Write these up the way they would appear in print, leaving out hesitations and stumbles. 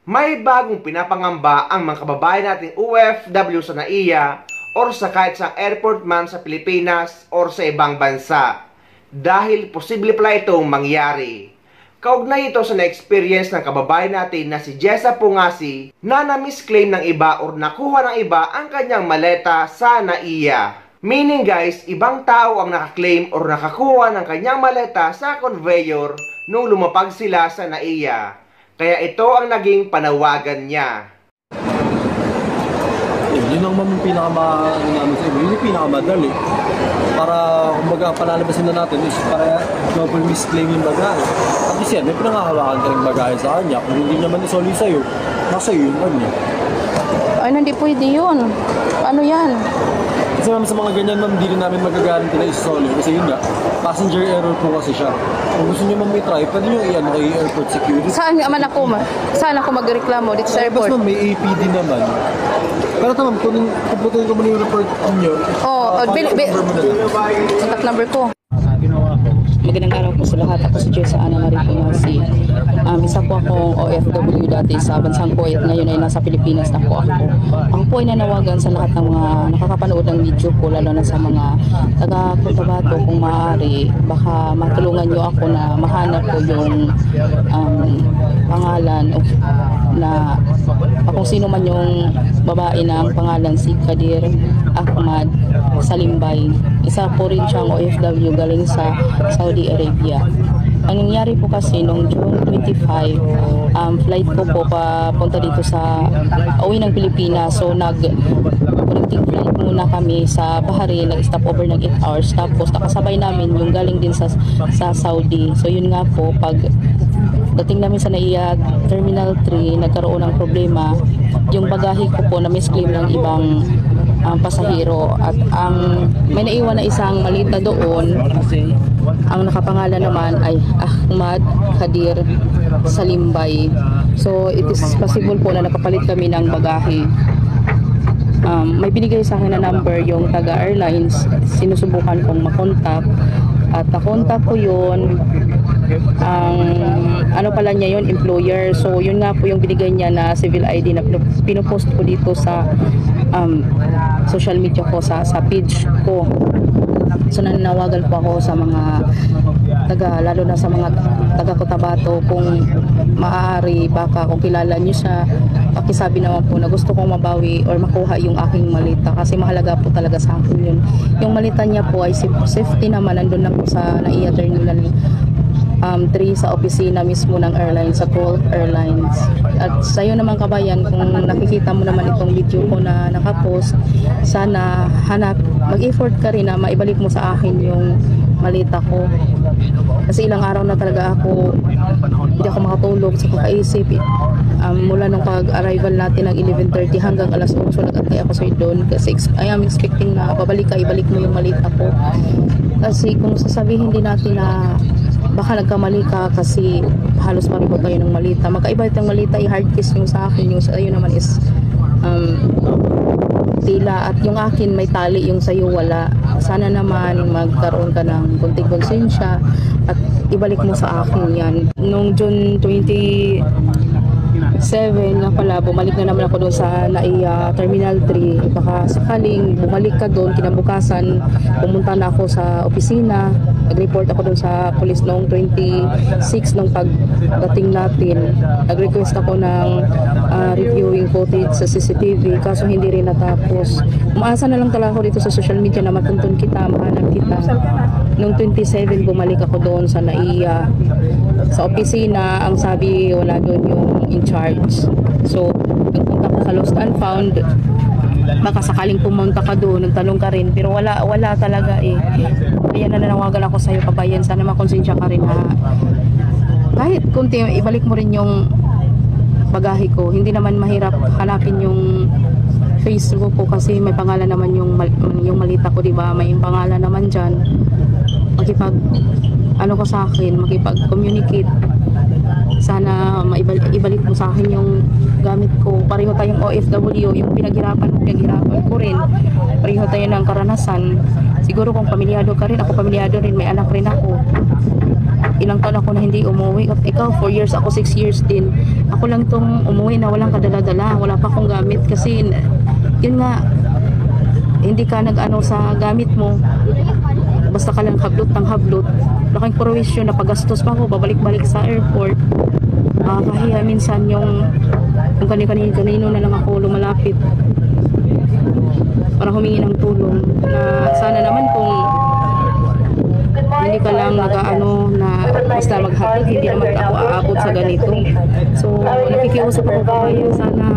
May bagong pinapangamba ang mga kababayan nating OFW sa NAIA or sa kahit sa airport man sa Pilipinas or sa ibang bansa. Dahil posible pala itong mangyari. Kaugnay ito sa na-experience ng kababayan natin na si Jessa Pungasi na na-misclaim ng iba or nakuha ng iba ang kanyang maleta sa NAIA. Meaning guys, ibang tao ang nakaklaim or nakakuha ng kanyang maleta sa conveyor nung lumapag sila sa NAIA. Kaya ito ang naging panawagan niya. Yun ang yun yung pinakamadali. Para kumbaga palalabasin na natin is para double misclaim yung bagahe. At least yan, may pinangahawakan ka rin bagahe sa kanya. Kung hindi naman isoli sa'yo, nasa iyo yung kanya. Ay, hindi pwede yun. Ano yan? Kasi ma'am, sa mga ganyan ma'am, hindi rin namin magagaranti na isoli. Kasi yun nga, passenger error po kasi siya. Kung gusto nyo ma'am may try, pwede nyo i-ano kay airport security. Saan ako magreklamo dito sa airport? Tapos ma'am, may APD naman. Pero ito ma'am, puputuin ko muna yung report nyo. Contact number ko. Magandang araw po sa lahat. Ako si Jessa Ana Marie Pungasi. Isa po akong OFW dati sa bansang Kuwait. Ngayon ay nasa Pilipinas na po ako. Ako po ay nanawagan sa lahat ng mga nakakapanood ng video ko, lalo na sa mga taga-Cotabato, kung maaari, baka matulungan nyo ako na mahanap ko yung pangalan na kung sino man yung babae na ang pangalan si Kadir Ahmad Salimbay. Isa po rin siyang OFW galing sa Saudi Arabia. Ang nangyari po kasi nung June 25, flight ko po papunta dito sa uwi ng Pilipinas. So connecting flight muna kami sa Bahrain, nag-stop over ng 8 hours. Tapos nakasabay namin yung galing din sa Saudi. So yun nga po, pag dating namin sa NAIA Terminal 3, nagkaroon ng problema. Yung bagahe ko po na misclaim ng ibang pasahero at may naiwan na isang malita doon. Ang nakapangalan naman ay Ahmad Kadir Salimbay. So it is possible po na napapalit kami ng bagahe. May binigay sa akin na number yung taga airlines. Sinusubukan kong makontak at nakontak ko yun. Ano pala niya yun, employer. So yun nga po yung binigay niya na civil ID na pinupost ko dito sa social media ko, sa page ko. So nananawagan po ako sa mga lalo na sa mga taga Cotabato, kung maaari, baka kung kilala niyo siya, pakisabi naman po na gusto kong mabawi or makuha yung aking malita, kasi mahalaga po talaga sa akin yun. Yung malita niya po ay safety naman, nandun lang po sa NAIA Terminal 3 sa opisina mismo ng airline, sa Gulf Airlines. At sa iyo naman kabayan, kung nakikita mo naman itong video ko na nakapost, sana mag-effort ka rin na maibalik mo sa akin yung malita ko. Kasi ilang araw na talaga hindi ako makatulog sa kakaisip. Mula nung pag-arrival natin ng 11:30 hanggang alas 8, nag-antay ako sa doon kasi I am expecting na ibalik mo yung malita ko. Kasi kung sasabihin din natin na baka nagkamali ka kasi halos pareho tayo ng malita, magkaiba itong malita, i-hard case yung sa akin, yung sa iyo naman is tila, at yung akin may tali, yung sa iyo wala. Sana naman magkaroon ka ng kunting konsensya at ibalik mo sa akin yan. Nung June 27 na pala, bumalik na naman ako doon sa NAIA Terminal 3. Baka sakaling bumalik ka doon, kinabukasan pumunta na ako sa opisina, nag-report ako doon sa police noong 26 nung pagdating natin. Nag-request ako ng reviewing footage sa CCTV, kaso hindi rin natapos. Umaasa na lang talaga ako dito sa social media na matuntun kita, mahanap kita. Noong 27, bumalik ako doon sa NAIA. Sa opisina, ang sabi wala doon yung in charge. So, nagpunta ko sa Lost and Found. Baka sakaling pumunta ka doon, nagtanong ka rin, pero wala talaga eh. Kaya nananawagan ako sa iyo kabayan, sana makonsensya ka rin ha. Kahit kunti, ibalik mo rin yung bagahe ko. Hindi naman mahirap hanapin yung Facebook ko kasi may pangalan naman yung malita ko, di ba? May pangalan naman diyan. Ko sa akin, makipag-communicate. Sana ibalik mo sa akin yung gamit ko. Pareho tayong OFW, yung pinaghirapan ko rin. Pareho tayo ng karanasan. Siguro kung pamilyado ka rin, ako pamilyado rin, may anak rin ako. ilang taon ako na hindi umuwi. Ikaw 4 years, ako 6 years din. Ako lang tong umuwi na walang kadala-dala, wala pa akong gamit kasi yun nga, hindi ka nag-ano sa gamit mo, basta ka lang hablot ng hablot. Laking prowisyon na pagastos pa ako, babalik-balik sa airport. Kahiya minsan yung kung kanino na lang ako lumalapit para humingi ng tulong, na sana naman kung hindi ka lang nag-ano na basta maghatid, hindi naman ako aabot sa ganito. So nakikiusap ako kayo, sana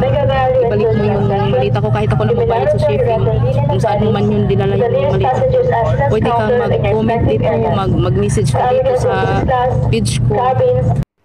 ibalik mo yung malita ko, kahit ako na magbayad sa shipping, kung saan mo man yun dinala yung malita ko. Pwede kang mag-comment dito, mag-message ka dito sa page ko.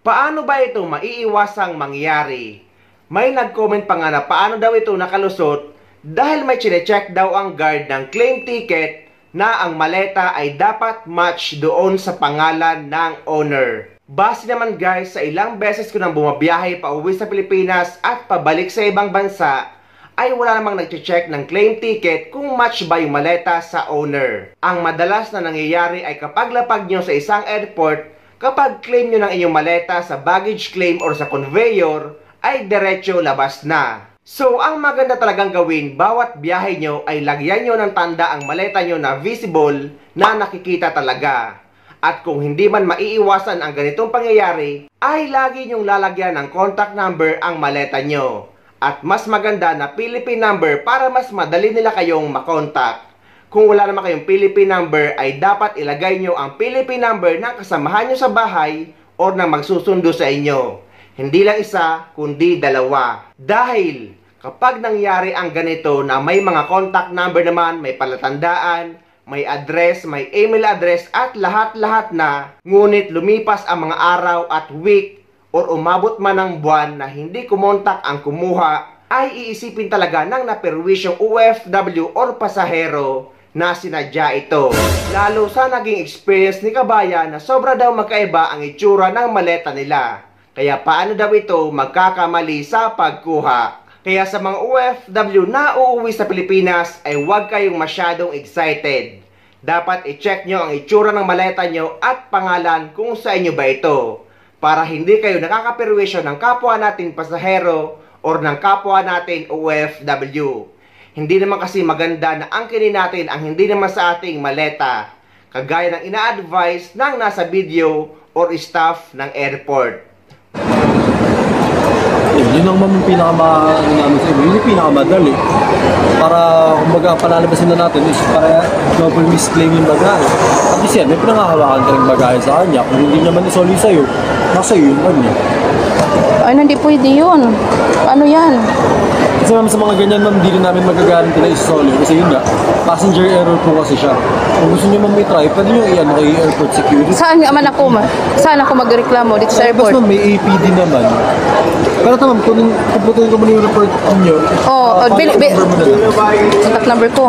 Paano ba ito maiiwasang mangyari? May nag-comment pa nga na paano daw ito nakalusot dahil may chine-check daw ang guard ng claim ticket na ang maleta ay dapat match doon sa pangalan ng owner. Base naman guys sa ilang beses ko nang bumabiyahe pa uwi sa Pilipinas at pabalik sa ibang bansa, ay wala namang nag-check ng claim ticket kung match ba yung maleta sa owner. Ang madalas na nangyayari ay kapag lapag nyo sa isang airport, kapag claim nyo ng inyong maleta sa baggage claim or sa conveyor, ay diretso labas na. So, ang maganda talagang gawin, bawat biyahe nyo ay lagyan nyo ng tanda ang maleta nyo na visible, na nakikita talaga. At kung hindi man maiiwasan ang ganitong pangyayari, ay lagi nyong lalagyan ng contact number ang maleta nyo. At mas maganda na Philippine number para mas madali nila kayong makontak. Kung wala naman kayong Philippine number, ay dapat ilagay nyo ang Philippine number ng kasamahan nyo sa bahay o ng magsusundo sa inyo. Hindi lang isa, kundi dalawa. Dahil kapag nangyari ang ganito na may mga contact number naman, may palatandaan, may address, may email address at lahat-lahat na, ngunit lumipas ang mga araw at week or umabot man ng buwan na hindi kumontak ang kumuha, ay iisipin talaga ng naperwisyong OFW or pasahero na sinadya ito. Lalo sa naging experience ni Kabayan na sobra daw magkaiba ang itsura ng maleta nila. Kaya paano daw ito magkakamali sa pagkuha? Kaya sa mga OFW na uuwi sa Pilipinas ay huwag kayong masyadong excited. Dapat i-check nyo ang itsura ng maleta nyo at pangalan kung sa inyo ba ito, para hindi kayo nakakaperwisyo ng kapwa natin pasahero or ng kapwa natin OFW. Hindi naman kasi maganda na angkinin natin ang hindi naman sa ating maleta, kagaya ng ina-advise ng nasa video or staff ng airport. Yun ang namin sa inyo, yun yung pinakamadali. Para kumbaga palalabasin na natin is para double misclaim yung bagahe. At least yan, may pinangahawakan ka rin bagahe sa kanya. Kung hindi naman isoli sa'yo, nasa iyo yung kanya. Ay, hindi pwede yun. Ano yan? Kasi naman sa mga ganyan ma'am, hindi rin namin magagaranti na isoli. Kasi yun nga, passenger error po kasi siya. Kung gusto nyo ma'am may try, pwede nyo iyan kay airport security. Saan Saan ako magreklamo dito sa airport? Tapos ma'am, may APD naman. Pero ito ma'am, kung puputuin ko muna yung report nyo, Oh, contact number mo na lang. Contact number ko.